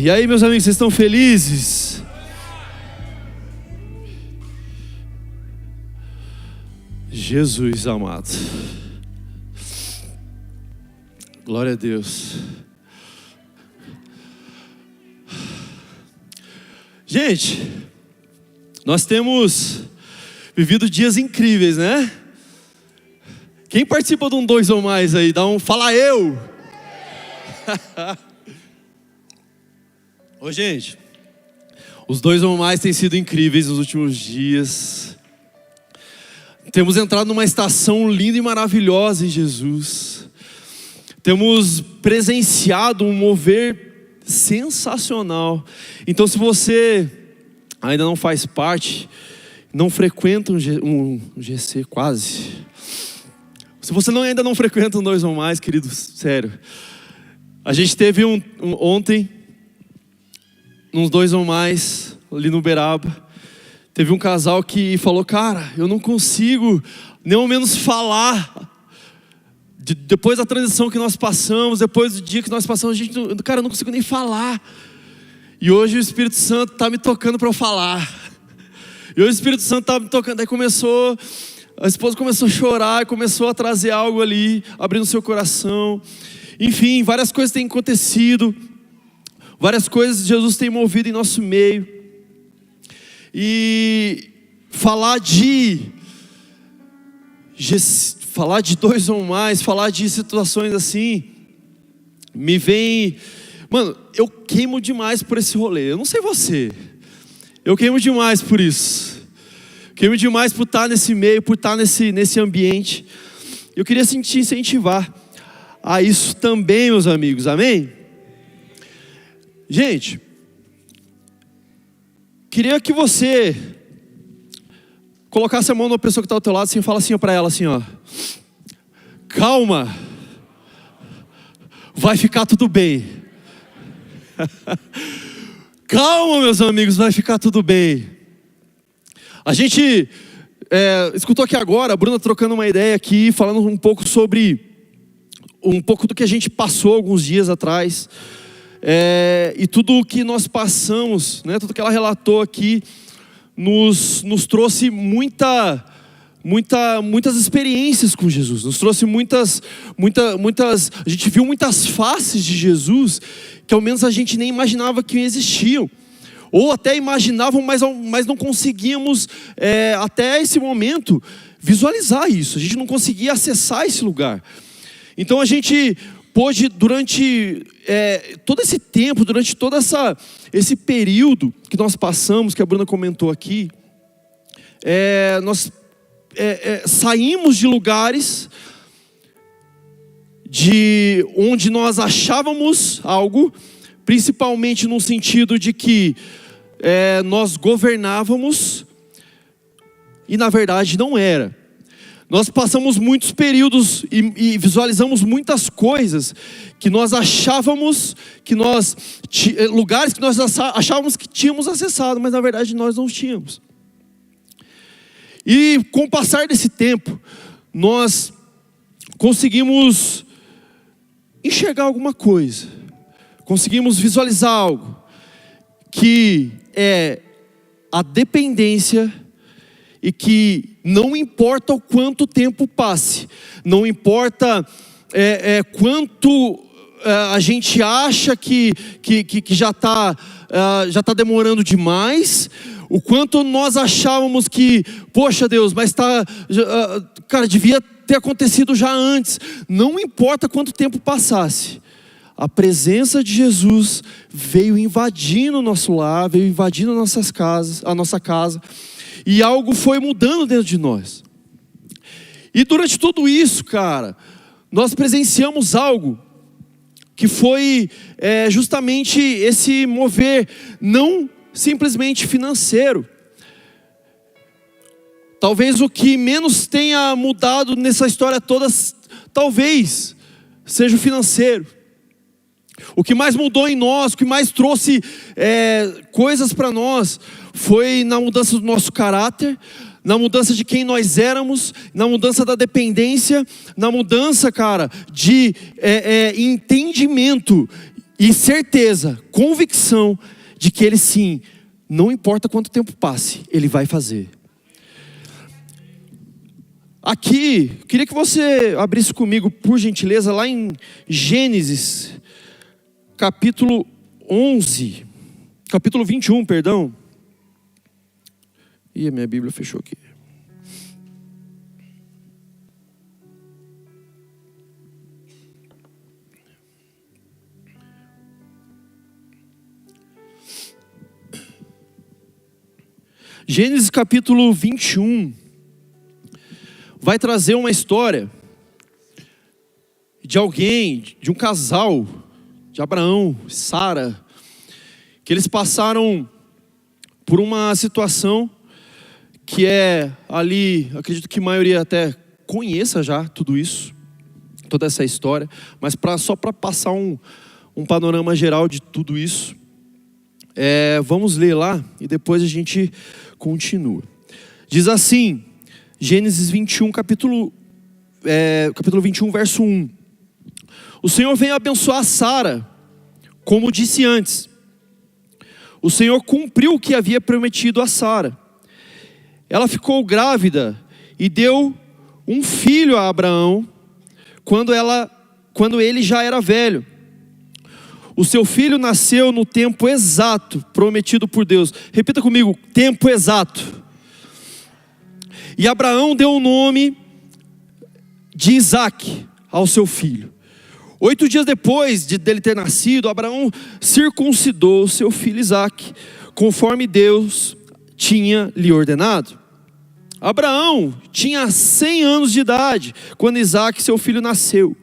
E aí, meus amigos, vocês estão felizes? Jesus amado. Glória a Deus. Gente, nós temos vivido dias incríveis, né? Quem participa de um 2 ou mais aí? Fala eu! Ô gente, os 2 ou mais têm sido incríveis nos últimos dias. Temos entrado numa estação linda e maravilhosa em Jesus. Temos presenciado um mover sensacional. Então, se você ainda não faz parte, não frequenta um GC quase. Se você ainda não frequenta um 2 ou mais, querido, sério. A gente teve ontem, uns 2 ou mais, ali no Uberaba. Teve um casal que falou, cara, eu não consigo nem ao menos falar. Depois da transição que nós passamos, depois do dia que nós passamos, cara, eu não consigo nem falar. E hoje o Espírito Santo está me tocando para eu falar. E hoje o Espírito Santo está me tocando. Daí a esposa começou a chorar, começou a trazer algo ali, abrindo seu coração. Enfim, várias coisas têm acontecido. Várias coisas Jesus tem movido em nosso meio. E falar de 2 ou mais, falar de situações assim, me vem... Mano, eu queimo demais por esse rolê. Eu não sei você, eu queimo demais por isso. Queimo demais por estar nesse meio, por estar nesse ambiente. Eu queria te incentivar a isso também, meus amigos, amém? Gente, queria que você colocasse a mão na pessoa que está ao teu lado assim, e fala assim para ela assim, ó. Calma, vai ficar tudo bem. Calma, meus amigos, vai ficar tudo bem. A gente escutou aqui agora, a Bruna trocando uma ideia aqui, falando um pouco do que a gente passou alguns dias atrás. E tudo o que nós passamos, né, tudo que ela relatou aqui, nos trouxe muitas experiências com Jesus, nos trouxe muitas, a gente viu muitas faces de Jesus, que ao menos a gente nem imaginava que existiam, ou até imaginavam, mas não conseguíamos, até esse momento, visualizar isso, a gente não conseguia acessar esse lugar. Então a gente pôde, durante todo esse tempo, durante todo esse período que nós passamos, que a Bruna comentou aqui, nós saímos de lugares onde nós achávamos algo, principalmente no sentido de que nós governávamos, e na verdade não era. Nós passamos muitos períodos e visualizamos muitas coisas que nós achávamos, lugares que nós achávamos que tínhamos acessado, mas na verdade nós não tínhamos. E com o passar desse tempo, nós conseguimos enxergar alguma coisa, conseguimos visualizar algo, que é a dependência. E que não importa o quanto tempo passe, não importa quanto a gente acha que já está demorando demais, o quanto nós achávamos que, poxa Deus, mas cara, devia ter acontecido já antes. Não importa quanto tempo passasse, a presença de Jesus veio invadindo o nosso lar, veio invadindo a nossa casa. E algo foi mudando dentro de nós. E durante tudo isso, cara, nós presenciamos algo que foi justamente esse mover, não simplesmente financeiro. Talvez o que menos tenha mudado nessa história toda, talvez, seja o financeiro. O que mais mudou em nós, o que mais trouxe coisas para nós, foi na mudança do nosso caráter, na mudança de quem nós éramos, na mudança da dependência, na mudança, cara, de entendimento e certeza, convicção de que ele sim, não importa quanto tempo passe, ele vai fazer. Aqui, queria que você abrisse comigo, por gentileza, lá em Gênesis, capítulo 21, perdão. Ih, a minha Bíblia fechou aqui. Gênesis capítulo 21 vai trazer uma história de alguém, de um casal, de Abraão e Sara, que eles passaram por uma situação que é ali, acredito que a maioria até conheça já tudo isso, toda essa história, mas só para passar um panorama geral de tudo isso, vamos ler lá e depois a gente continua. Diz assim, Gênesis 21, capítulo 21, verso 1. O Senhor veio abençoar Sara, como disse antes. O Senhor cumpriu o que havia prometido a Sara. Ela ficou grávida e deu um filho a Abraão, quando ele já era velho. O seu filho nasceu no tempo exato prometido por Deus. Repita comigo, tempo exato. E Abraão deu o nome de Isaque ao seu filho. 8 dias depois dele ter nascido, Abraão circuncidou seu filho Isaque, conforme Deus tinha lhe ordenado. Abraão tinha 100 anos de idade quando Isaque, seu filho, nasceu.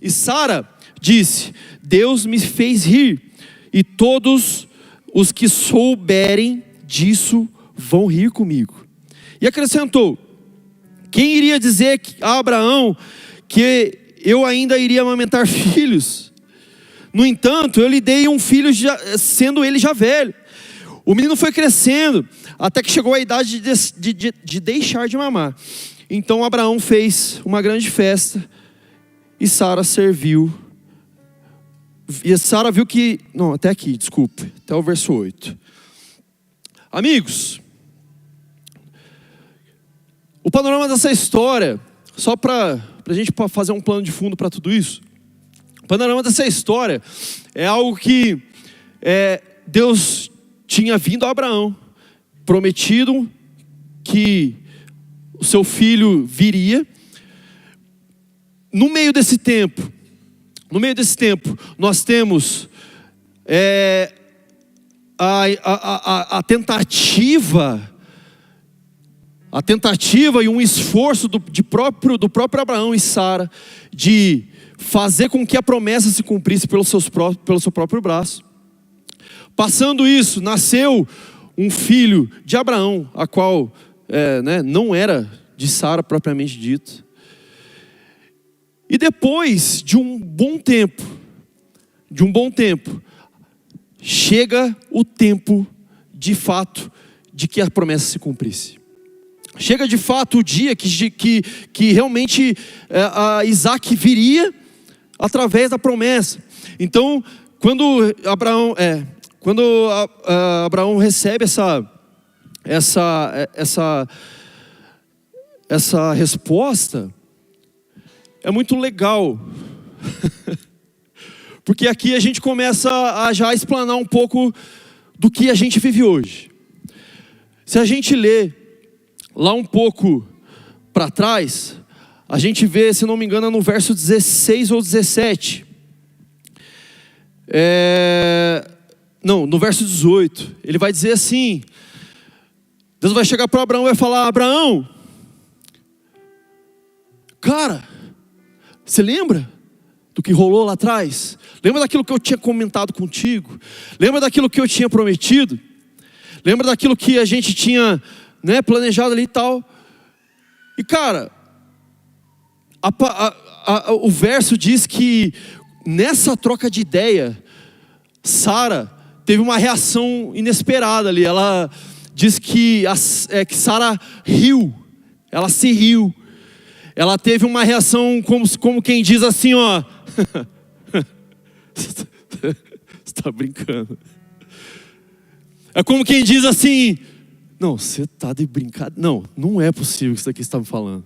E Sara disse: Deus me fez rir, e todos os que souberem disso vão rir comigo. E acrescentou: quem iria dizer a Abraão que eu ainda iria amamentar filhos? No entanto, eu lhe dei um filho sendo ele já velho. O menino foi crescendo, até que chegou a idade de deixar de mamar. Então Abraão fez uma grande festa, e Sara serviu. E Sara viu que... Não, até aqui, desculpe. Até o verso 8. Amigos, o panorama dessa história, só para a gente fazer um plano de fundo para tudo isso. O panorama dessa história é algo que Deus tinha vindo a Abraão, prometido que o seu filho viria. No meio desse tempo, nós temos a tentativa e um esforço do próprio Abraão e Sara de fazer com que a promessa se cumprisse pelo seu próprio braço. Passando isso, nasceu um filho de Abraão, a qual não era de Sara propriamente dito. E depois de um bom tempo, chega o tempo de fato de que a promessa se cumprisse. Chega de fato o dia que realmente Isaque viria através da promessa. Então, quando Abraão recebe essa resposta, é muito legal, porque aqui a gente começa a já explanar um pouco do que a gente vive hoje. Se a gente lê lá um pouco para trás, a gente vê, se não me engano, no verso 16 ou 17. No verso 18, ele vai dizer assim: Deus vai chegar para Abraão e vai falar: Abraão, cara, você lembra do que rolou lá atrás? Lembra daquilo que eu tinha comentado contigo? Lembra daquilo que eu tinha prometido? Lembra daquilo que a gente tinha planejado ali e tal? E cara, o verso diz que nessa troca de ideia, Sara teve uma reação inesperada ali. Ela diz que Sara riu, ela se riu. Ela teve uma reação como quem diz assim, ó. Você está brincando. É como quem diz assim: não, você está de brincadeira. Não, não é possível isso daqui que você está me falando.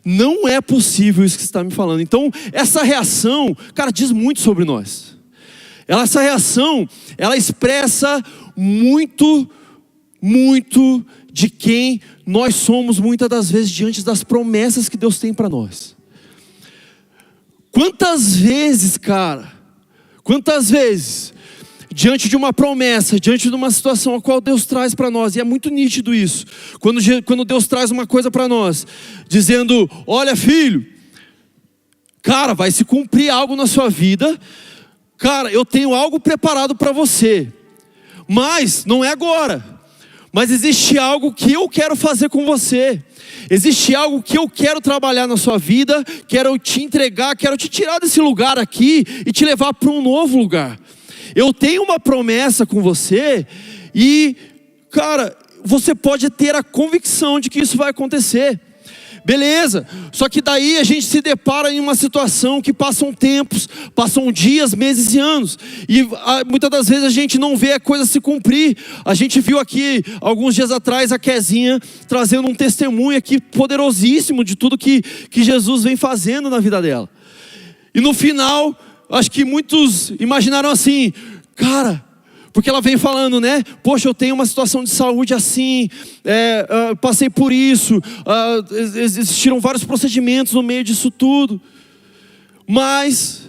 Não é possível isso que você está me falando. Então, essa reação, cara, diz muito sobre nós. Essa reação, ela expressa muito, muito de quem nós somos muitas das vezes diante das promessas que Deus tem para nós. Quantas vezes, cara, diante de uma promessa, diante de uma situação a qual Deus traz para nós, e é muito nítido isso, quando Deus traz uma coisa para nós, dizendo: olha filho, cara, vai se cumprir algo na sua vida, cara, eu tenho algo preparado para você, mas não é agora, mas existe algo que eu quero fazer com você, existe algo que eu quero trabalhar na sua vida, quero te entregar, quero te tirar desse lugar aqui e te levar para um novo lugar. Eu tenho uma promessa com você e, cara, você pode ter a convicção de que isso vai acontecer. Beleza, só que daí a gente se depara em uma situação que passam tempos, passam dias, meses e anos, e muitas das vezes a gente não vê a coisa se cumprir. A gente viu aqui, alguns dias atrás, a Kezinha trazendo um testemunho aqui poderosíssimo de tudo que Jesus vem fazendo na vida dela. E no final, acho que muitos imaginaram assim: cara, porque ela vem falando, né? Poxa, eu tenho uma situação de saúde assim, passei por isso, existiram vários procedimentos no meio disso tudo. Mas,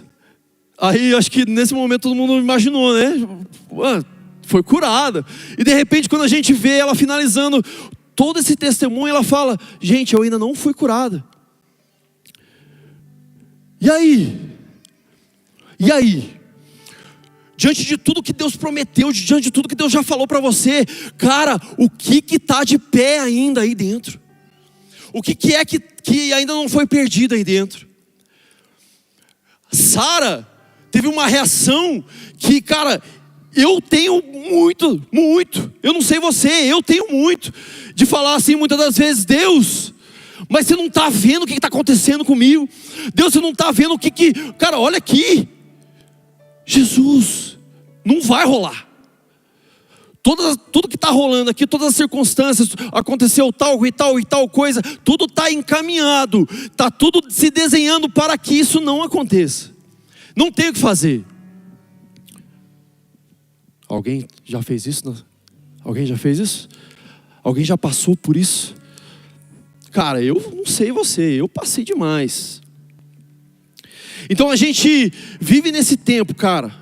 aí acho que nesse momento todo mundo imaginou, né? Foi curada. E de repente, quando a gente vê ela finalizando todo esse testemunho, ela fala: gente, eu ainda não fui curada. E aí? Diante de tudo que Deus prometeu, diante de tudo que Deus já falou para você, cara, o que está de pé ainda aí dentro? O que é que ainda não foi perdido aí dentro? Sara teve uma reação que, cara, eu tenho muito, eu não sei você, eu tenho muito, de falar assim muitas das vezes: Deus, mas você não está vendo o que está acontecendo comigo? Deus, você não está vendo cara, olha aqui, Jesus, não vai rolar. Tudo que está rolando aqui, todas as circunstâncias, aconteceu tal e tal coisa, tudo está encaminhado, está tudo se desenhando para que isso não aconteça. Não tem o que fazer. Alguém já fez isso? Alguém já fez isso? Alguém já passou por isso? Cara, eu não sei você, eu passei demais. Então a gente vive nesse tempo, cara.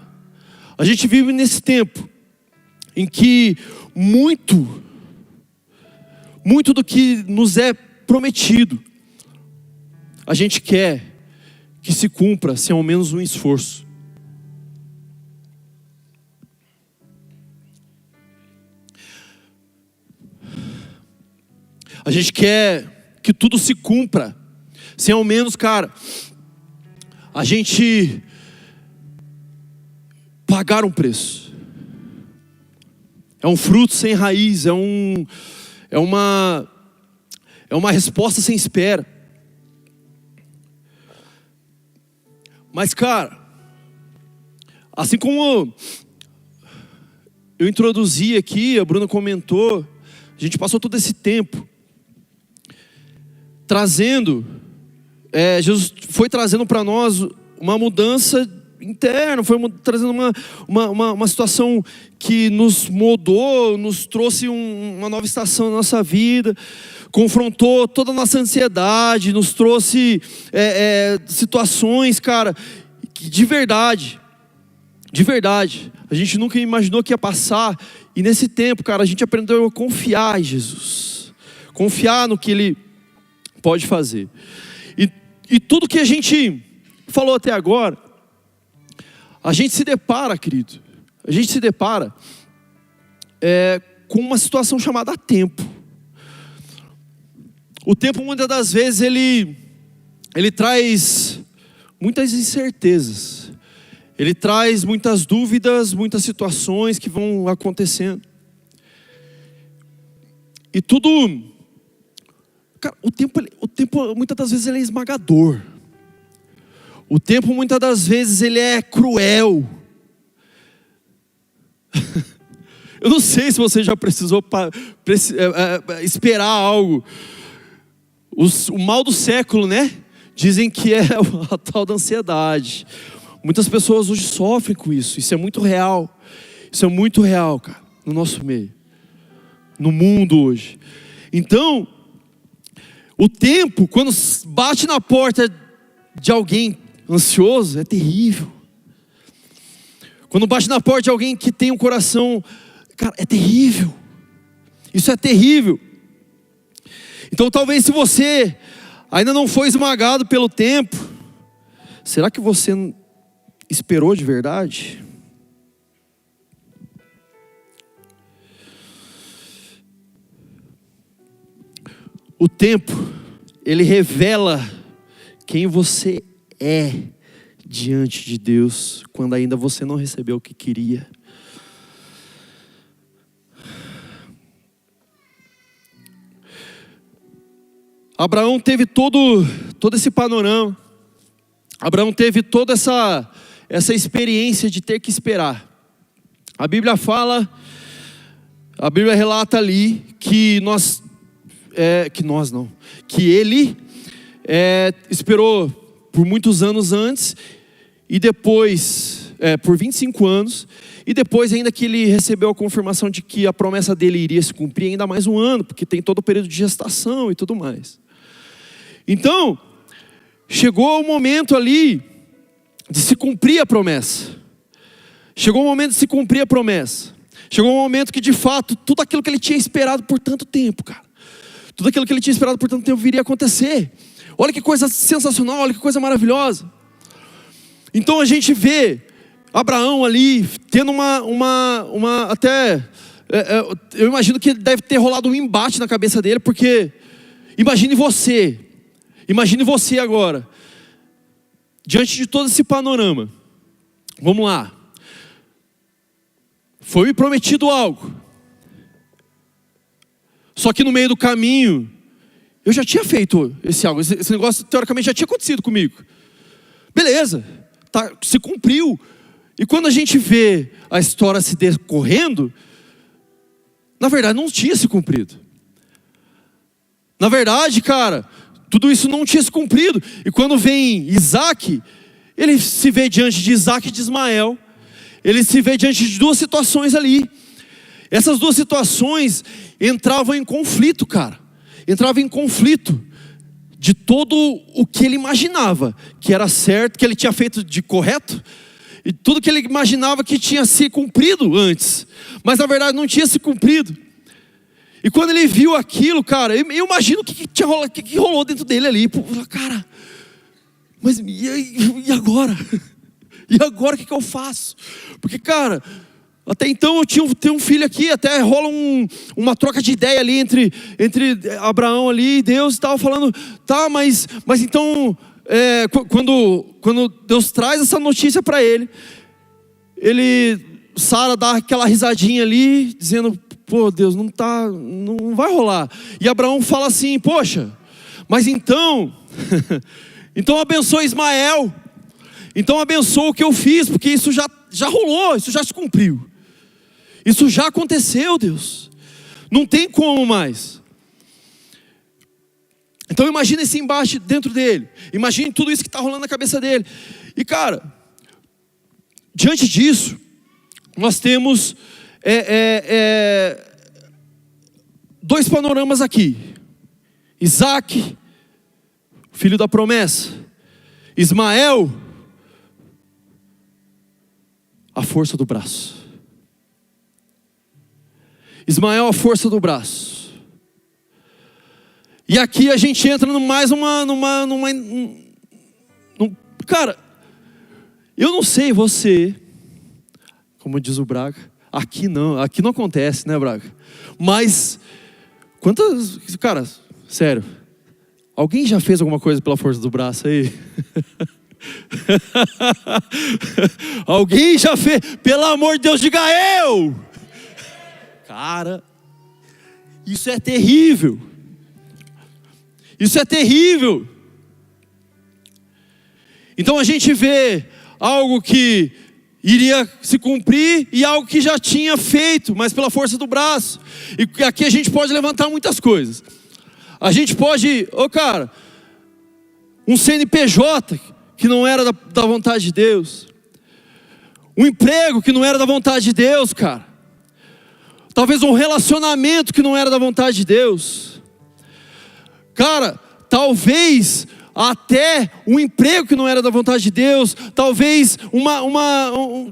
A gente vive nesse tempo em que muito do que nos é prometido, a gente quer que se cumpra sem ao menos um esforço. A gente quer que tudo se cumpra sem ao menos, cara, a gente pagar um preço. É um fruto sem raiz, é uma resposta sem espera. Mas, cara, assim como eu introduzi aqui, a Bruna comentou, a gente passou todo esse tempo trazendo, Jesus foi trazendo para nós uma mudança interna, foi trazendo uma situação que nos moldou, nos trouxe uma nova estação na nossa vida, confrontou toda a nossa ansiedade, nos trouxe situações, cara, que de verdade, a gente nunca imaginou que ia passar. E nesse tempo, cara, a gente aprendeu a confiar em Jesus, confiar no que Ele pode fazer. E tudo que a gente falou até agora, a gente se depara, querido, com uma situação chamada tempo. O tempo, muitas das vezes, ele traz muitas incertezas, ele traz muitas dúvidas, muitas situações que vão acontecendo. E tudo, cara, o tempo muitas das vezes ele é esmagador. O tempo muitas das vezes ele é cruel. Eu não sei se você já precisou esperar algo. O mal do século, né? Dizem que é a tal da ansiedade. Muitas pessoas hoje sofrem com isso. Isso é muito real. Isso é muito real, cara, no nosso meio, no mundo hoje. Então, o tempo, quando bate na porta de alguém ansioso, é terrível. Quando bate na porta de alguém que tem um coração, cara, é terrível. Isso é terrível. Então talvez se você ainda não foi esmagado pelo tempo, será que você esperou de verdade? O tempo, ele revela quem você é diante de Deus, quando ainda você não recebeu o que queria. Abraão teve todo esse panorama. Abraão teve toda essa experiência de ter que esperar. A Bíblia relata ali que ele esperou por muitos anos antes, e depois, por 25 anos, e depois ainda que ele recebeu a confirmação de que a promessa dele iria se cumprir ainda mais um ano, porque tem todo o período de gestação e tudo mais. Então, chegou o momento ali de se cumprir a promessa. Chegou o momento de se cumprir a promessa. Chegou o momento que de fato, tudo aquilo que ele tinha esperado por tanto tempo, cara, tudo aquilo que ele tinha esperado por tanto tempo viria a acontecer. Olha que coisa sensacional, olha que coisa maravilhosa. Então a gente vê Abraão ali tendo eu imagino que deve ter rolado um embate na cabeça dele, porque imagine você agora, diante de todo esse panorama. Vamos lá. Foi me prometido algo. Só que no meio do caminho, eu já tinha feito esse algo. Esse negócio, teoricamente, já tinha acontecido comigo. Beleza, se cumpriu. E quando a gente vê a história se decorrendo, na verdade não tinha se cumprido. Na verdade, cara, tudo isso não tinha se cumprido. E quando vem Isaac, ele se vê diante de Isaac e de Ismael. Ele se vê diante de duas situações ali. Essas duas situações entravam em conflito, cara. Entravam em conflito de todo o que ele imaginava que era certo, que ele tinha feito de correto, e tudo que ele imaginava que tinha se cumprido antes, mas na verdade não tinha se cumprido. E quando ele viu aquilo, cara, eu imagino o que rolou dentro dele ali. Pô, cara, mas e agora? E agora o que eu faço? Porque, cara, até então eu tenho um filho aqui, até rola uma troca de ideia ali entre Abraão ali e Deus e tal, falando, tá, mas então, quando Deus traz essa notícia para ele, Sara dá aquela risadinha ali, dizendo, pô, Deus, não vai rolar. E Abraão fala assim, poxa, mas então abençoa Ismael. Então abençoa o que eu fiz, porque isso já rolou, isso já se cumpriu. Isso já aconteceu, Deus. Não tem como mais. Então imagine esse embate dentro dele. Imagine tudo isso que está rolando na cabeça dele. E cara, diante disso, nós temos dois panoramas aqui. Isaac, filho da promessa. Ismael, a força do braço. Ismael, a força do braço. E aqui a gente entra mais cara, eu não sei você, como diz o Braga, aqui não acontece, né, Braga? Mas, cara, sério, alguém já fez alguma coisa pela força do braço aí? Alguém já fez? Pelo amor de Deus, diga eu! Cara, isso é terrível. Isso é terrível. Então a gente vê algo que iria se cumprir e algo que já tinha feito, mas pela força do braço. E aqui a gente pode levantar muitas coisas. A gente pode, cara, um CNPJ que não era da vontade de Deus. Um emprego que não era da vontade de Deus, cara. Talvez um relacionamento que não era da vontade de Deus. Cara, talvez até um emprego que não era da vontade de Deus. Talvez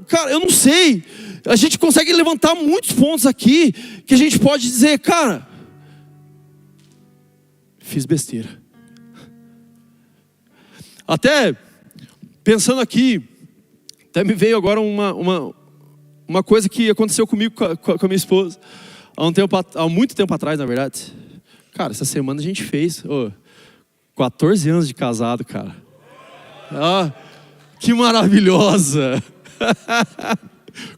cara, eu não sei. A gente consegue levantar muitos pontos aqui que a gente pode dizer, cara, fiz besteira. Até pensando aqui, até me veio agora uma coisa que aconteceu comigo com a minha esposa há muito tempo atrás, na verdade. Cara, essa semana a gente fez 14 anos de casado, cara. Que maravilhosa.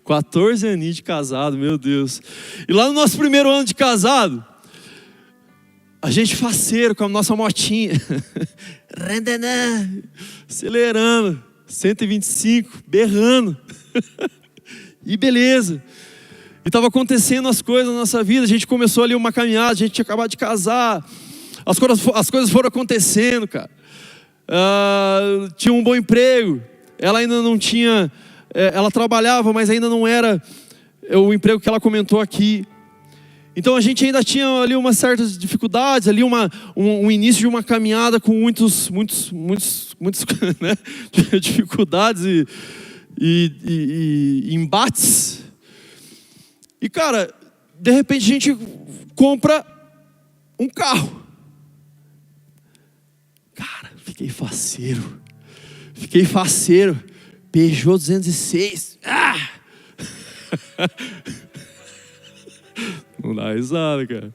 14 aninhos de casado, meu Deus. E lá no nosso primeiro ano de casado, a gente faceiro com a nossa motinha, acelerando, 125, berrando, e beleza. E estava acontecendo as coisas na nossa vida, a gente começou ali uma caminhada, a gente tinha acabado de casar, as coisas foram acontecendo, cara. Tinha um bom emprego, ela ainda não tinha, ela trabalhava, mas ainda não era o emprego que ela comentou aqui. Então a gente ainda tinha ali umas certas dificuldades, ali um início de uma caminhada com muitos né, dificuldades e embates. E cara, de repente a gente compra um carro. Cara, fiquei faceiro. Peugeot 206. Não dá risada, cara.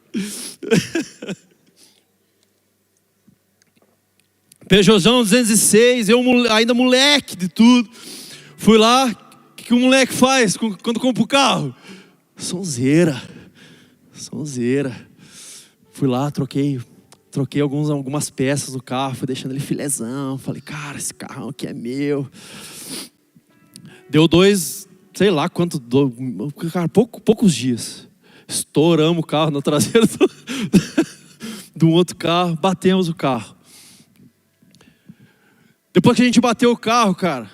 Peugeotzão 206, eu ainda moleque de tudo. Fui lá, o que o moleque faz quando compra o carro? Sonzeira. Fui lá, troquei algumas peças do carro, fui deixando ele filezão. Falei, cara, esse carrão aqui é meu. Deu sei lá quanto, cara, poucos dias. Estouramos o carro na traseira do outro carro, batemos o carro. Depois que a gente bateu o carro, cara,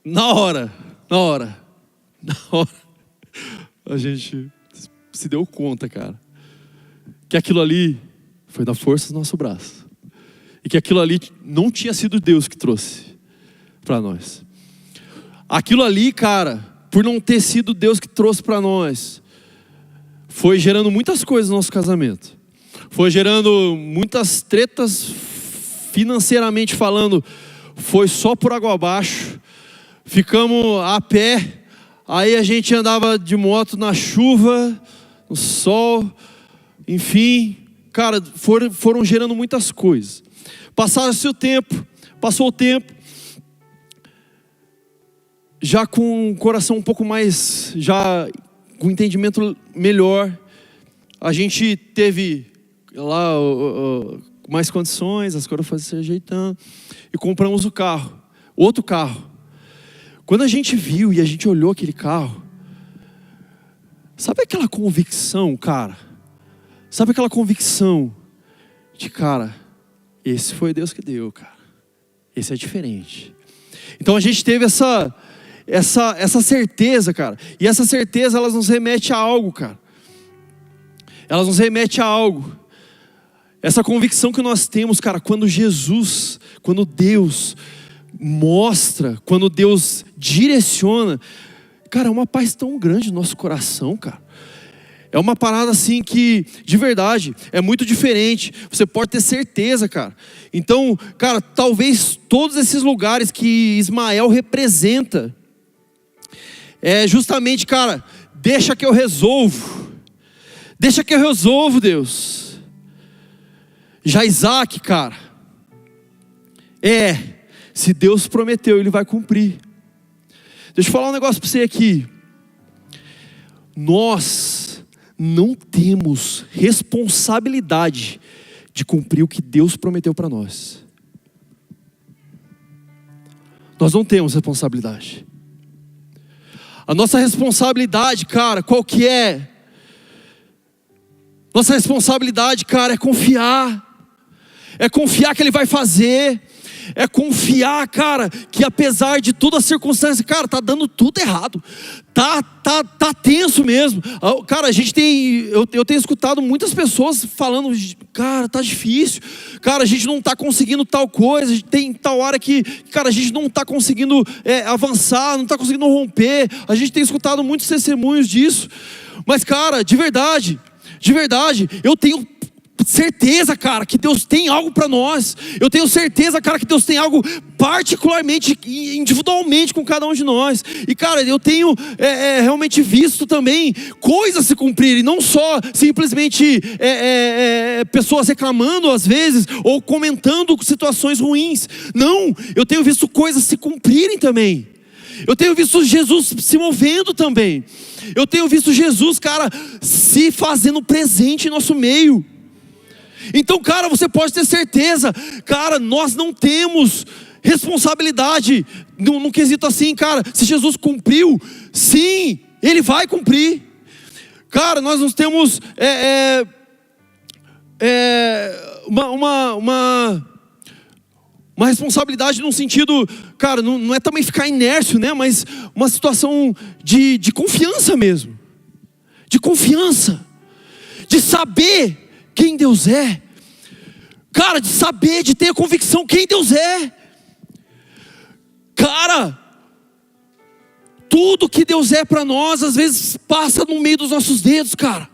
na hora, a gente se deu conta, cara, que aquilo ali foi da força do nosso braço. E que aquilo ali não tinha sido Deus que trouxe para nós. Aquilo ali, cara, por não ter sido Deus que trouxe para nós, foi gerando muitas coisas no nosso casamento. Foi gerando muitas tretas, financeiramente falando, foi só por água abaixo. Ficamos a pé, aí a gente andava de moto na chuva, no sol, enfim, cara, foram gerando muitas coisas. Passou o tempo, já com o coração um pouco mais, já com entendimento melhor, a gente teve lá mais condições, as coisas foram se ajeitando, e compramos outro carro. Quando a gente viu e a gente olhou aquele carro, sabe aquela convicção, cara? Sabe aquela convicção de, cara, esse foi Deus que deu, cara. Esse é diferente. Então a gente teve essa certeza, cara. E essa certeza, ela nos remete a algo, cara. Ela nos remete a algo. Essa convicção que nós temos, cara, quando Deus mostra, quando Deus direciona, cara, é uma paz tão grande no nosso coração, cara. É uma parada assim que, de verdade, é muito diferente. Você pode ter certeza, cara. Então, cara, talvez todos esses lugares que Ismael representa, justamente, cara, deixa que eu resolvo. Deixa que eu resolvo, Deus. Já Isaac, cara, se Deus prometeu, Ele vai cumprir. Deixa eu falar um negócio para você aqui. Nós não temos responsabilidade de cumprir o que Deus prometeu para nós. Nós não temos responsabilidade. A nossa responsabilidade, cara, qual que é? Nossa responsabilidade, cara, é confiar. É confiar que Ele vai fazer. É confiar, cara, que apesar de toda a circunstância, cara, tá dando tudo errado. Tá tenso mesmo. Cara, eu tenho escutado muitas pessoas falando, cara, tá difícil. Cara, a gente não tá conseguindo tal coisa. Tem tal hora que, cara, a gente não tá conseguindo avançar, não tá conseguindo romper. A gente tem escutado muitos testemunhos disso. Mas, cara, de verdade, eu tenho certeza, cara, que Deus tem algo para nós. Eu tenho certeza, cara, que Deus tem algo particularmente, individualmente com cada um de nós. E, cara, eu tenho realmente visto também coisas se cumprirem, não só simplesmente pessoas reclamando às vezes, ou comentando situações ruins. Não, eu tenho visto coisas se cumprirem também. Eu tenho visto Jesus se movendo também. Eu tenho visto Jesus, cara, se fazendo presente em nosso meio. Então, cara, você pode ter certeza, cara, nós não temos responsabilidade no quesito assim, cara. Se Jesus cumpriu, sim, Ele vai cumprir. Cara, nós não temos uma responsabilidade num sentido, cara, não é também ficar inércio, né? Mas uma situação de confiança mesmo. De confiança. De saber quem Deus é. Cara, de saber, de ter a convicção quem Deus é. Cara, tudo que Deus é para nós, às vezes passa no meio dos nossos dedos, cara.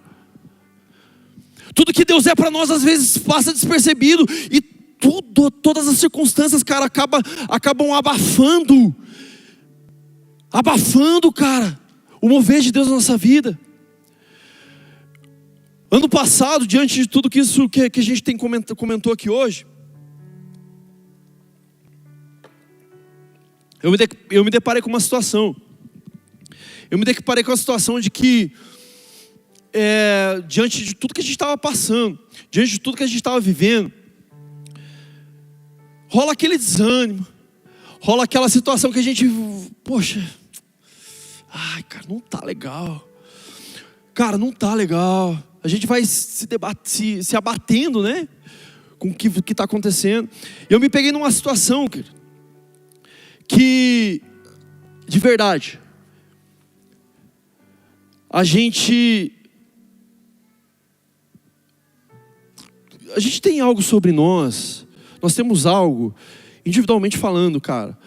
Tudo que Deus é para nós, às vezes passa despercebido. E todas as circunstâncias, cara, acabam abafando, cara, o mover de Deus na nossa vida. Ano passado, diante de tudo que a gente comentou aqui hoje, eu me deparei com uma situação. Eu me deparei com a situação de que, diante de tudo que a gente estava passando, diante de tudo que a gente estava vivendo, rola aquele desânimo, rola aquela situação que a gente, poxa, ai, cara, não tá legal. Cara, não tá legal. A gente vai se abatendo, né? Com o que está acontecendo. Eu me peguei numa situação, cara, que, de verdade, a gente tem algo sobre nós. Nós temos algo, individualmente falando, cara,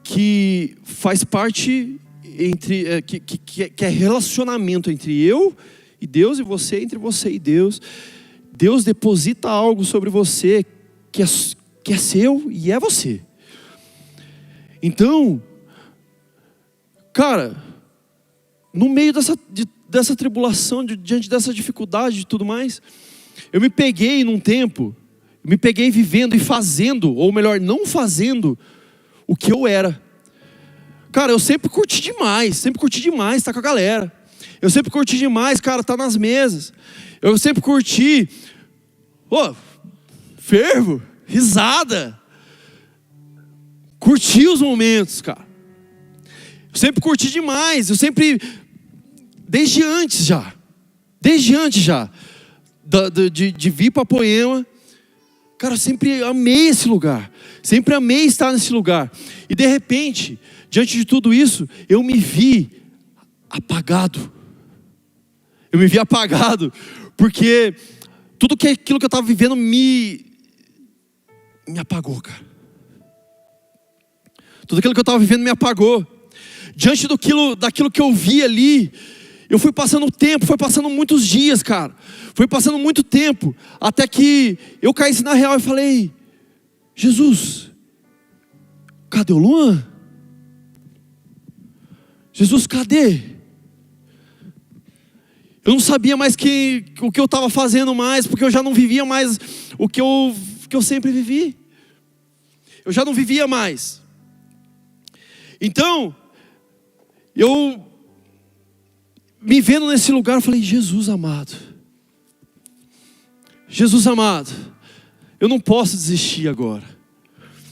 que faz parte que é relacionamento entre eu e Deus, e você entre você e Deus. Deus deposita algo sobre você que é seu e é você. Então, cara, no meio dessa tribulação, diante dessa dificuldade e tudo mais, eu me peguei num tempo, me peguei vivendo e fazendo, ou melhor, não fazendo o que eu era. Cara, eu sempre curti demais estar com a galera. Eu sempre curti demais, cara, estar nas mesas. Eu sempre curti, fervo, risada. Curti os momentos, cara. Eu sempre curti demais, desde antes já, de vir para Poema, cara, eu sempre amei esse lugar, sempre amei estar nesse lugar. E de repente, diante de tudo isso, eu me vi apagado. Porque tudo aquilo que eu estava vivendo me apagou, cara. Tudo aquilo que eu estava vivendo me apagou. Diante daquilo que eu vi ali, eu fui passando o tempo, foi passando muitos dias, cara. Foi passando muito tempo, até que eu caísse na real e falei: Jesus, cadê o Luan? Jesus, cadê? Eu não sabia mais o que eu estava fazendo mais, porque eu já não vivia mais o que eu sempre vivi. Eu já não vivia mais. Então, eu me vendo nesse lugar, eu falei: Jesus amado, eu não posso desistir agora.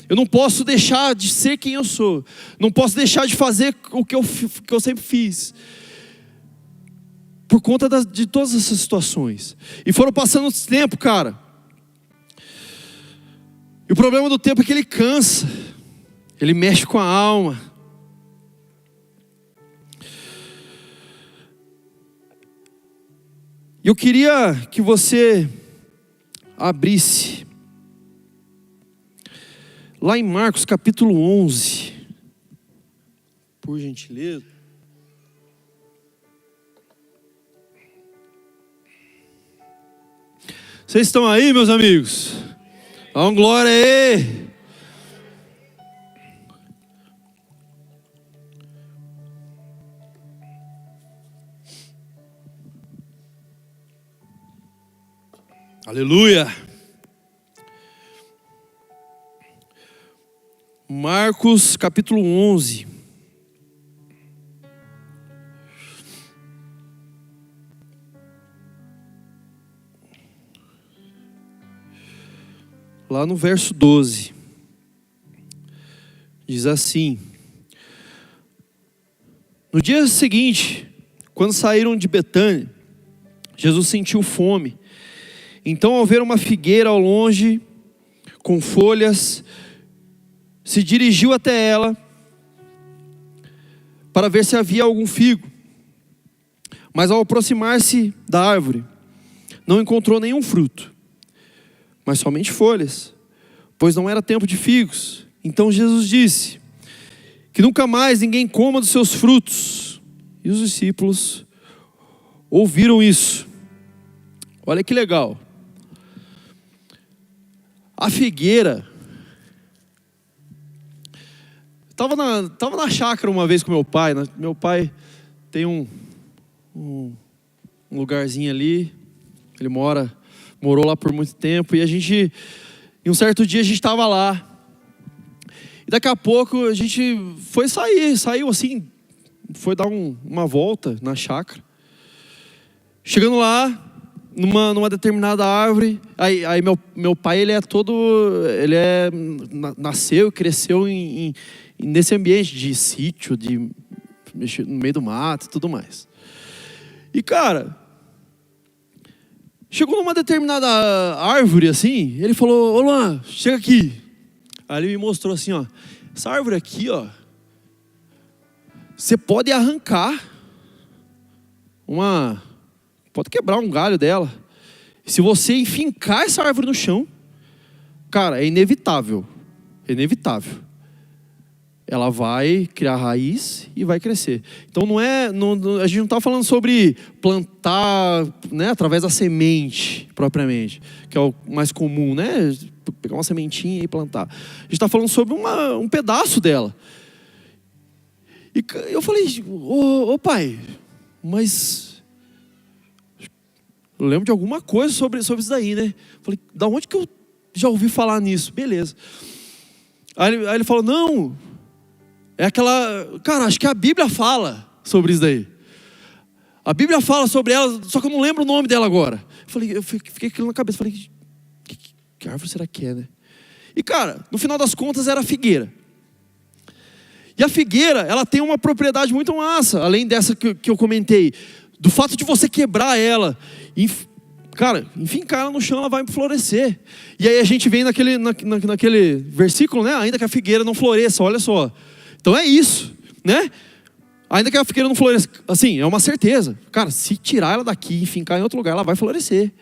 Eu não posso deixar de ser quem eu sou. Não posso deixar de fazer o que eu sempre fiz. Por conta de todas essas situações. E foram passando esse tempo, cara. E o problema do tempo é que ele cansa. Ele mexe com a alma. E eu queria que você abrisse lá em Marcos capítulo 11, por gentileza. Vocês estão aí, meus amigos? Dá uma glória aí. Aleluia. Marcos capítulo 11. Lá no verso 12. Diz assim: no dia seguinte, quando saíram de Betânia, Jesus sentiu fome. Então, ao ver uma figueira ao longe, com folhas, se dirigiu até ela, para ver se havia algum figo. Mas ao aproximar-se da árvore, não encontrou nenhum fruto, mas somente folhas, pois não era tempo de figos. Então Jesus disse: que nunca mais ninguém coma dos seus frutos. E os discípulos ouviram isso. Olha que legal. A figueira. Tava na chácara uma vez com meu pai. Meu pai tem um lugarzinho ali. Ele morou lá por muito tempo. E em um certo dia a gente estava lá. E daqui a pouco a gente saiu assim, foi dar uma volta na chácara. Chegando lá, numa determinada árvore, aí meu pai, nasceu e cresceu nesse ambiente de sítio, no meio do mato e tudo mais. E cara, chegou numa determinada árvore assim, ele falou: ô Luan, chega aqui. Aí ele me mostrou assim, ó, essa árvore aqui, ó, você pode arrancar pode quebrar um galho dela. Se você enfincar essa árvore no chão, cara, é inevitável. É inevitável. Ela vai criar raiz e vai crescer. Então a gente não está falando sobre plantar, né, através da semente propriamente, que é o mais comum, né? Pegar uma sementinha e plantar. A gente está falando sobre um pedaço dela. E eu falei: ô pai, mas eu lembro de alguma coisa sobre isso daí, né? Falei: da onde que eu já ouvi falar nisso? Beleza. Aí ele falou: não, é aquela... Cara, acho que a Bíblia fala sobre isso daí. A Bíblia fala sobre ela, só que eu não lembro o nome dela agora. Eu fiquei aquilo na cabeça, falei: que árvore será que é, né? E cara, no final das contas era a figueira. E a figueira, ela tem uma propriedade muito massa, além dessa que eu comentei, do fato de você quebrar ela, enfincar ela no chão, ela vai florescer. E aí a gente vem naquele versículo, né? Ainda que a figueira não floresça, olha só. Então é isso, né? Ainda que a figueira não floresça, assim, é uma certeza. Cara, se tirar ela daqui e fincar em outro lugar, ela vai florescer.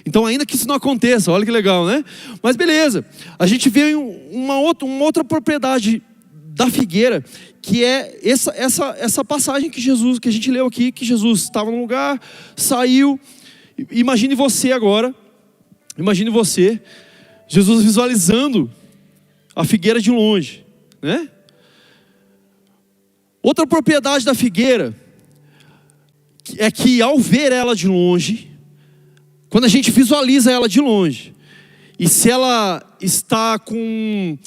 Então, ainda que isso não aconteça, olha que legal, né? Mas beleza, a gente vê uma outra propriedade da figueira, que é essa passagem que a gente leu aqui, que Jesus estava num lugar, saiu. Imagine você, Jesus visualizando a figueira de longe, né? Outra propriedade da figueira é que, ao ver ela de longe, quando a gente visualiza ela de longe, e se ela está com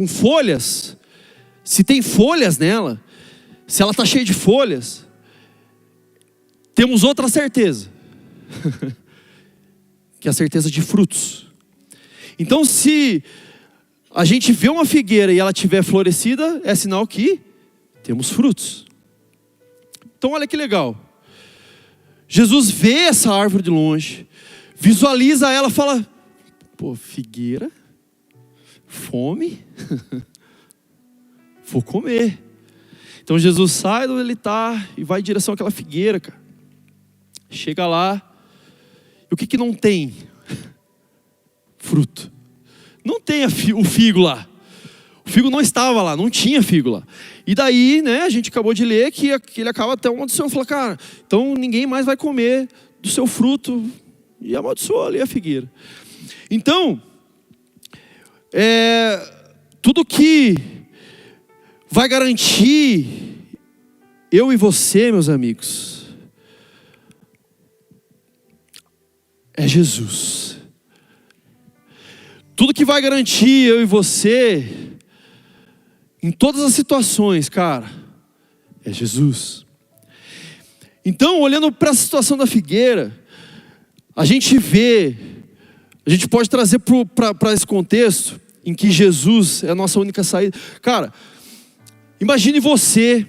folhas, se tem folhas nela, se ela está cheia de folhas, temos outra certeza, que é a certeza de frutos. Então, se a gente vê uma figueira e ela estiver florescida, é sinal que temos frutos. Então olha que legal. Jesus vê essa árvore de longe, visualiza ela, fala: pô, figueira, fome, vou comer. Então Jesus sai de onde ele está e vai em direção àquela figueira, cara. Chega lá, e o que não tem? Fruto. Não tem o figo lá. O figo não estava lá, não tinha figo lá. E daí, né, a gente acabou de ler que ele acaba até amaldiçoando. Fala: cara, então ninguém mais vai comer do seu fruto. E amaldiçoou ali a figueira. Então, tudo que vai garantir eu e você, meus amigos, é Jesus. Tudo que vai garantir eu e você, em todas as situações, cara, é Jesus. Então, olhando para a situação da figueira, a gente pode trazer para esse contexto em que Jesus é a nossa única saída. Cara, imagine você,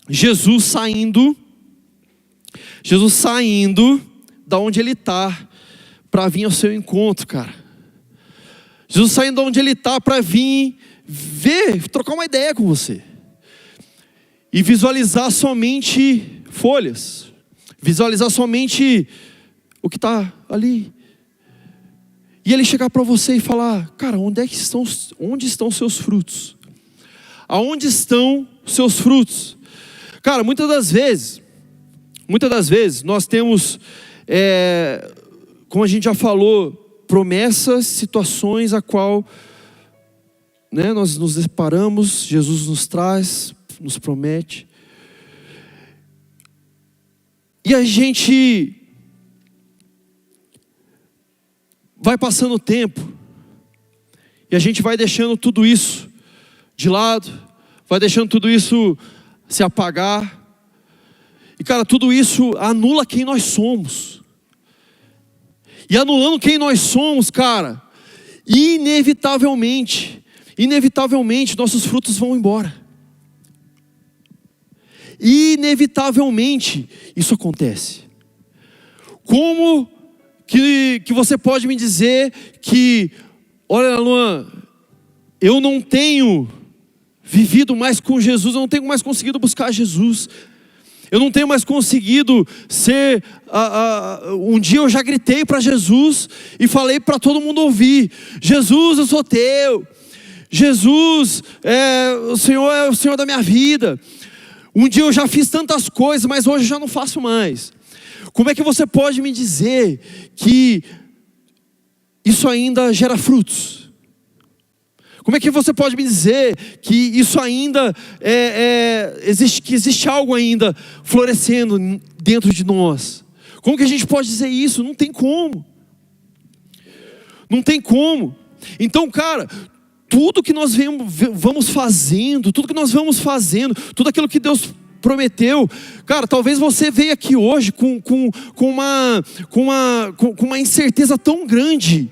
Jesus saindo da onde ele está para vir ao seu encontro, cara. Jesus saindo de onde ele está para vir ver, trocar uma ideia com você. E visualizar somente folhas. Visualizar somente o que está ali. E ele chegar para você e falar: cara, onde estão os seus frutos? Aonde estão os seus frutos? Cara, muitas das vezes nós temos, como a gente já falou, promessas, situações a qual, né, nós nos deparamos, Jesus nos traz, nos promete. E a gente vai passando o tempo, e a gente vai deixando tudo isso de lado, vai deixando tudo isso se apagar. E cara, tudo isso anula quem nós somos. E anulando quem nós somos, cara, inevitavelmente, nossos frutos vão embora. Inevitavelmente isso acontece. Como que você pode me dizer que, olha, Luan, eu não tenho vivido mais com Jesus, eu não tenho mais conseguido buscar Jesus, eu não tenho mais conseguido ser... um dia eu já gritei para Jesus e falei para todo mundo ouvir: Jesus, eu sou teu. Jesus, o Senhor é o Senhor da minha vida. Um dia eu já fiz tantas coisas, mas hoje eu já não faço mais. Como é que você pode me dizer que isso ainda gera frutos? Como é que você pode me dizer que isso ainda existe algo ainda florescendo dentro de nós? Como que a gente pode dizer isso? Não tem como. Não tem como. Então, cara, tudo que nós vamos fazendo, tudo aquilo que Deus prometeu, cara, talvez você veja aqui hoje com uma incerteza tão grande,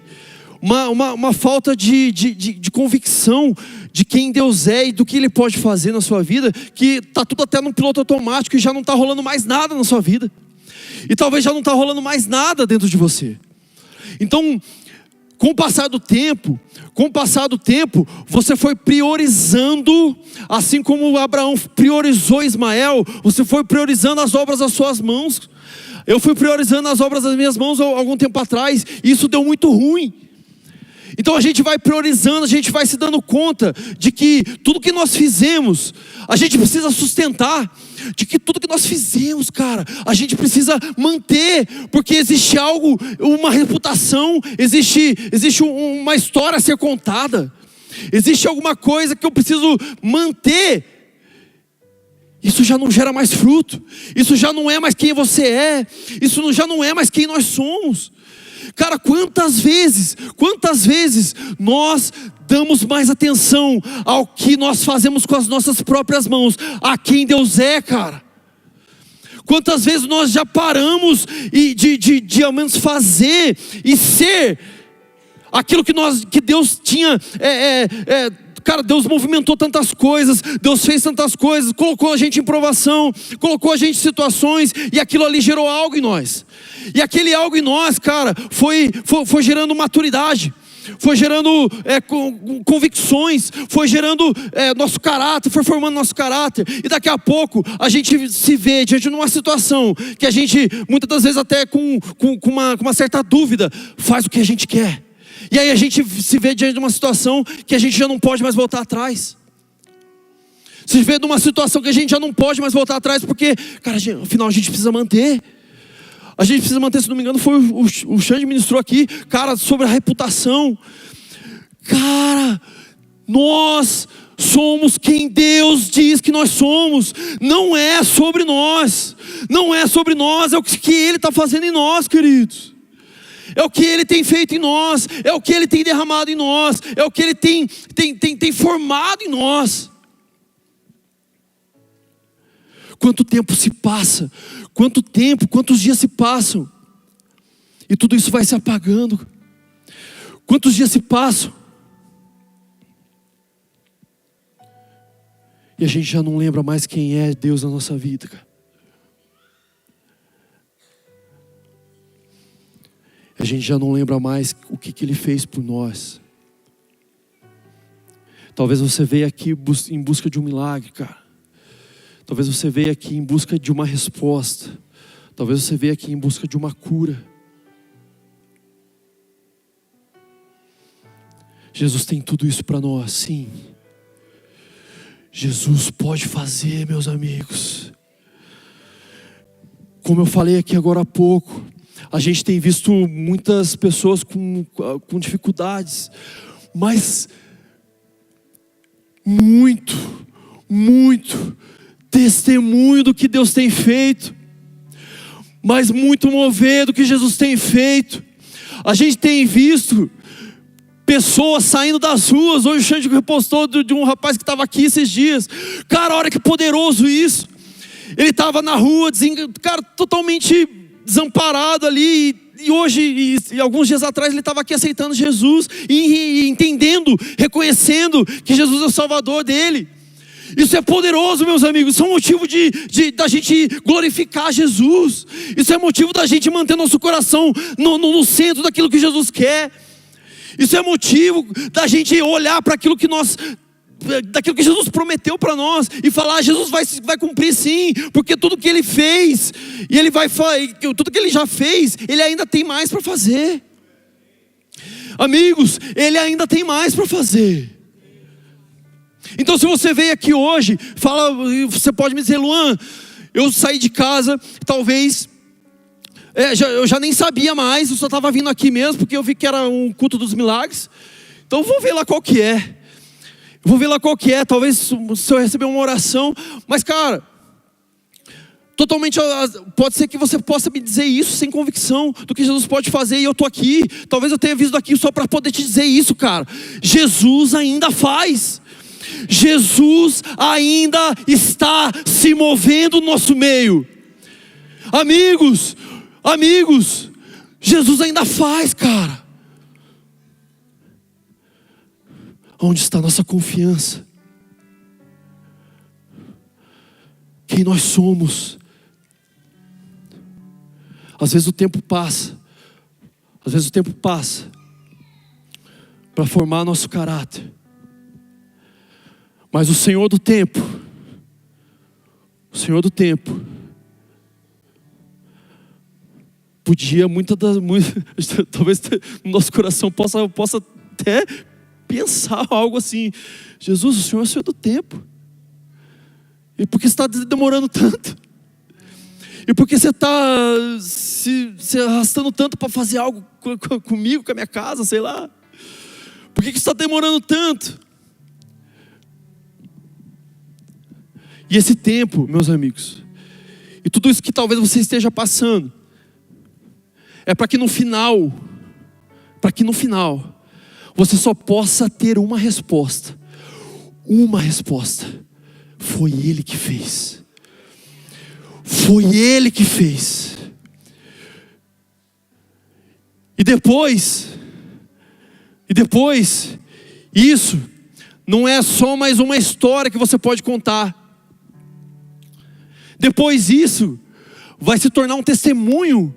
uma falta de convicção de quem Deus é e do que Ele pode fazer na sua vida, que está tudo até no piloto automático e já não está rolando mais nada na sua vida. E talvez já não está rolando mais nada dentro de você. Então, com o passar do tempo, você foi priorizando, assim como Abraão priorizou Ismael, você foi priorizando as obras das suas mãos. Eu fui priorizando as obras das minhas mãos há algum tempo atrás, e isso deu muito ruim. Então a gente vai priorizando, a gente vai se dando conta de que tudo que nós fizemos, a gente precisa sustentar. De que tudo que nós fizemos, cara, a gente precisa manter, porque existe algo, uma reputação, existe uma história a ser contada, existe alguma coisa que eu preciso manter. Isso já não gera mais fruto, isso já não é mais quem você é, isso já não é mais quem nós somos. Cara, quantas vezes nós damos mais atenção ao que nós fazemos com as nossas próprias mãos, a quem Deus é, cara? Quantas vezes nós já paramos de ao menos fazer e ser aquilo que Deus tinha, cara, Deus movimentou tantas coisas, Deus fez tantas coisas, colocou a gente em provação, colocou a gente em situações, e aquilo ali gerou algo em nós. E aquele algo em nós, cara, foi gerando maturidade, foi gerando convicções, foi gerando nosso caráter, foi formando nosso caráter. E daqui a pouco a gente se vê diante de uma situação que a gente, muitas das vezes até com uma certa dúvida, faz o que a gente quer. E aí a gente se vê diante de uma situação que a gente já não pode mais voltar atrás. Se vê numa situação que a gente já não pode mais voltar atrás, porque, cara, afinal a gente precisa manter. A gente precisa manter, se não me engano, foi o Xande ministrou aqui, cara, sobre a reputação. Cara, nós somos quem Deus diz que nós somos. Não é sobre nós. Não é sobre nós, é o que Ele está fazendo em nós, queridos. É o que Ele tem feito em nós, é o que Ele tem derramado em nós, é o que Ele tem formado em nós. Quanto tempo se passa, quantos dias se passam, e tudo isso vai se apagando. Quantos dias se passam, e a gente já não lembra mais quem é Deus na nossa vida, cara. A gente já não lembra mais o que Ele fez por nós. Talvez você veio aqui em busca de um milagre, cara. Talvez você veio aqui em busca de uma resposta. Talvez você veio aqui em busca de uma cura. Jesus tem tudo isso para nós, sim. Jesus pode fazer, meus amigos. Como eu falei aqui agora há pouco, a gente tem visto muitas pessoas com dificuldades, mas muito testemunho do que Deus tem feito, mas muito mover do que Jesus tem feito. A gente tem visto pessoas saindo das ruas. Hoje o Xande repostou de um rapaz que estava aqui esses dias. Cara, olha que poderoso isso. Ele estava na rua, cara, totalmente desamparado ali, e hoje, e alguns dias atrás, ele estava aqui aceitando Jesus, e entendendo, reconhecendo que Jesus é o Salvador dele. Isso é poderoso, meus amigos. Isso é um motivo da gente glorificar Jesus. Isso é motivo da gente manter nosso coração no centro daquilo que Jesus quer. Isso é motivo da gente olhar para aquilo daquilo que Jesus prometeu para nós e falar: Jesus vai cumprir sim, porque tudo que Ele fez, e Ele tudo que Ele já fez, Ele ainda tem mais para fazer. Amigos, Ele ainda tem mais para fazer. Então, se você veio aqui hoje, você pode me dizer: Luan, eu saí de casa, talvez, eu já nem sabia mais, eu só estava vindo aqui mesmo, porque eu vi que era um culto dos milagres. Então vou ver lá qual que é. Talvez se eu receber uma oração, mas cara, totalmente, pode ser que você possa me dizer isso sem convicção do que Jesus pode fazer, e eu estou aqui, talvez eu tenha vindo aqui só para poder te dizer isso, cara. Jesus ainda faz. Jesus ainda está se movendo no nosso meio. Amigos, Jesus ainda faz, cara. Onde está a nossa confiança? Quem nós somos? Às vezes o tempo passa para formar nosso caráter. Mas o Senhor do tempo, podia talvez no nosso coração possa até pensar algo assim: Jesus, o Senhor é o Senhor do tempo. E por que você está demorando tanto? E por que você está se arrastando tanto para fazer algo comigo, com a minha casa, sei lá? Por que você está demorando tanto? E esse tempo, meus amigos, e tudo isso que talvez você esteja passando, é para que no final, você só possa ter uma resposta. Foi Ele que fez. E depois E depois, isso não é só mais uma história que você pode contar. Depois isso vai se tornar um testemunho,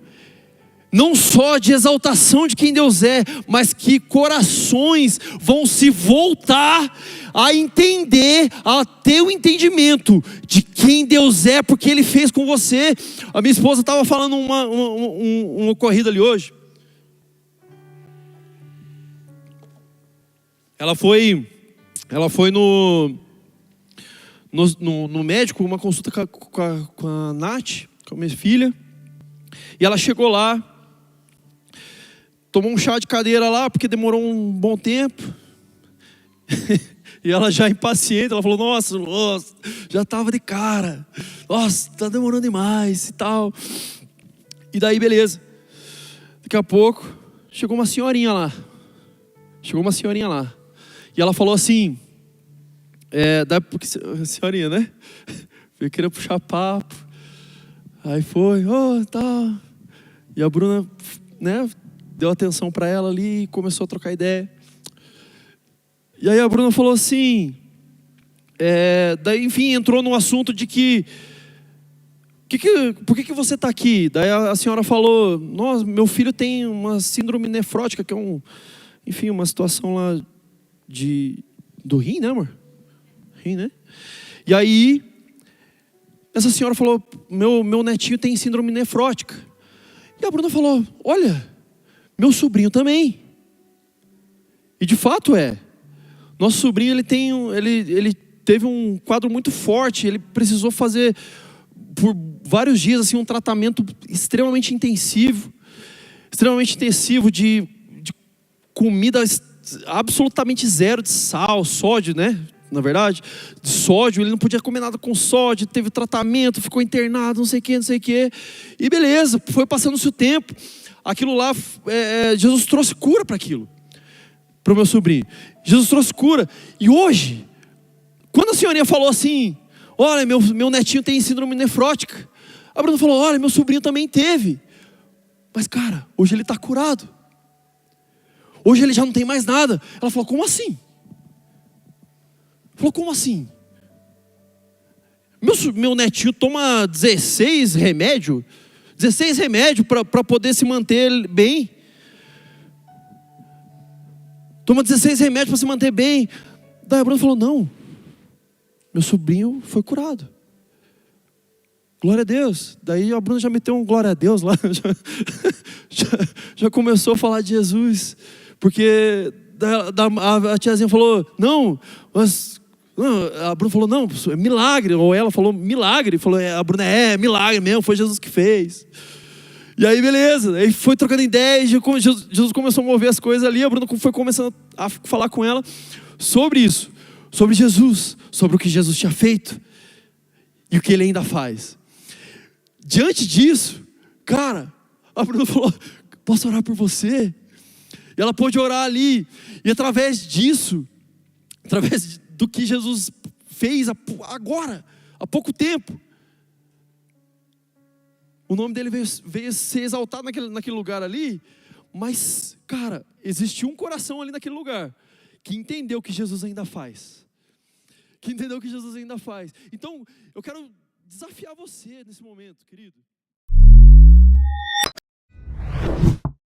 não só de exaltação de quem Deus é, mas que corações vão se voltar a entender, a ter o entendimento de quem Deus é, porque Ele fez com você. A minha esposa estava falando uma corrida ali hoje. Ela foi no médico, uma consulta com a Nath, com a minha filha. E ela chegou lá, tomou um chá de cadeira lá, porque demorou um bom tempo. E ela já impaciente, ela falou, nossa, já estava de cara. Nossa, está demorando demais e tal. E daí, beleza. Daqui a pouco, chegou uma senhorinha lá. E ela falou assim, porque senhorinha, né? Eu queria puxar papo. Aí foi, tal. E a Bruna, né, deu atenção para ela ali e começou a trocar ideia. E aí a Bruna falou assim, daí enfim, entrou no assunto de por que você está aqui? Daí a senhora falou, nossa, meu filho tem uma síndrome nefrótica, que é enfim, uma situação lá do rim, né, amor? Rim, né? E aí, essa senhora falou, meu netinho tem síndrome nefrótica. E a Bruna falou, olha, meu sobrinho também. E de fato nosso sobrinho, ele teve um quadro muito forte, ele precisou fazer por vários dias assim, um tratamento extremamente intensivo de comida absolutamente zero de sal, sódio, né? Na verdade, de sódio, ele não podia comer nada com sódio, teve tratamento, ficou internado, não sei o que, e beleza, foi passando-se o tempo, aquilo lá, Jesus trouxe cura para aquilo, para o meu sobrinho, Jesus trouxe cura, e hoje, quando a senhorinha falou assim, olha, meu netinho tem síndrome nefrótica, a Bruna falou, olha, meu sobrinho também teve, mas cara, hoje ele está curado, hoje ele já não tem mais nada. Ela falou, como assim? Falou, como assim? Meu netinho toma 16 remédios para poder se manter bem. Toma 16 remédios para se manter bem. Daí a Bruna falou, não, meu sobrinho foi curado. Glória a Deus. Daí a Bruna já meteu um glória a Deus lá. Já começou a falar de Jesus. Porque a tiazinha falou, não, mas... a Bruna falou, não, é milagre. Ou ela falou, milagre. Falou, a Bruna, milagre mesmo, foi Jesus que fez. E aí, beleza. Aí foi trocando ideias, Jesus começou a mover as coisas ali. A Bruna foi começando a falar com ela sobre isso. Sobre Jesus, sobre o que Jesus tinha feito. E o que Ele ainda faz. Diante disso, cara, a Bruna falou, posso orar por você? E ela pôde orar ali. E através disso, através do que Jesus fez agora, há pouco tempo, o nome dele veio ser exaltado naquele lugar ali. Mas, cara, existiu um coração ali naquele lugar que entendeu o que Jesus ainda faz. Então, eu quero desafiar você nesse momento, querido.